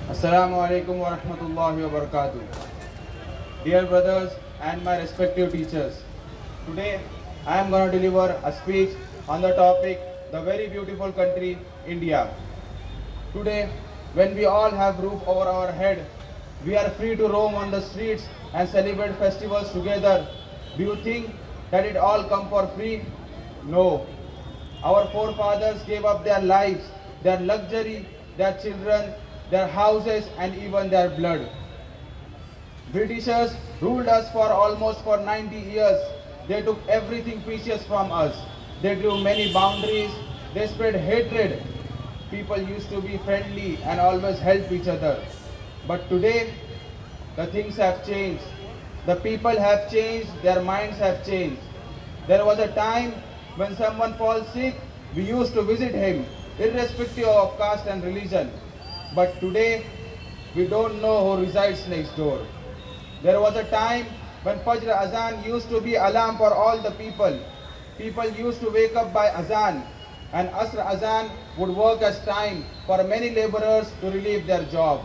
Assalamu alaikum wa rahmatullahi wa barakatuh. Dear brothers and my respective teachers, today I am going to deliver a speech on the topic, the very beautiful country, India. Today, when we all have roof over our head, we are free to roam on the streets and celebrate festivals together. Do you think that it all come for free? No. Our forefathers gave up their lives, their luxury, their children, their houses and even their blood. Britishers ruled us for almost 90 years. They took everything precious from us. They drew many boundaries. They spread hatred. People used to be friendly and always help each other. But today, the things have changed. The people have changed, their minds have changed. There was a time when someone falls sick, we used to visit him, irrespective of caste and religion. But today, we don't know who resides next door. There was a time when Fajr Azan used to be alarm for all the people. People used to wake up by Azan, and Asr Azan would work as time for many laborers to relieve their job.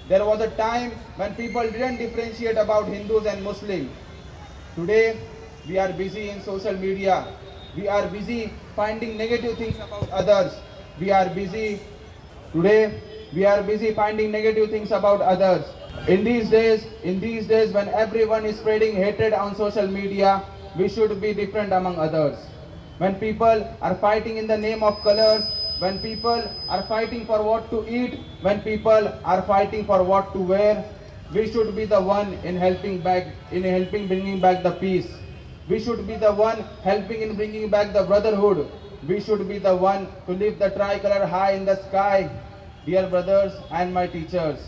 There was a time when people didn't differentiate about Hindus and Muslims. Today, we are busy in social media. We are busy finding negative things about others. Today, we are busy finding negative things about others. In these days when everyone is spreading hatred on social media, we should be different among others. When people are fighting in the name of colors, when people are fighting for what to eat, when people are fighting for what to wear, we should be the one in helping bringing back the peace. We should be the one helping in bringing back the brotherhood. We should be the one to lift the tricolor high in the sky. Dear brothers and my teachers,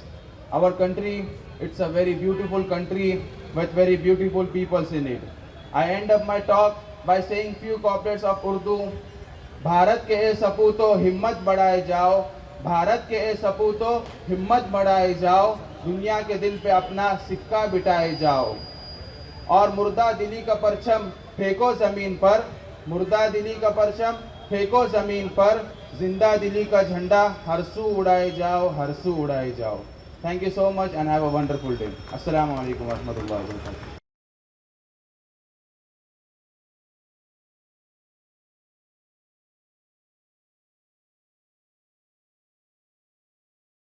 our country, it's a very beautiful country with very beautiful peoples in it. I end up my talk by saying few couplets of Urdu. Bharat के ए सपूतो हिम्मत बढ़ाए जाओ, भारत के ए सपूतो हिम्मत बढ़ाए जाओ, दुनिया के दिल पे अपना सिक्का बिठाए जाओ. और मुर्दा दिली का परचम फेंको जमीन पर, मुर्दा दिली का परचम फेंको जमीन पर, जिंदा दिली का झंडा हर सू उड़ाए जाओ, हर सू उड़ाए जाओ. Thank you so much and have a wonderful day. Assalamu alaikum wa rahmatullahi wa barakatuh.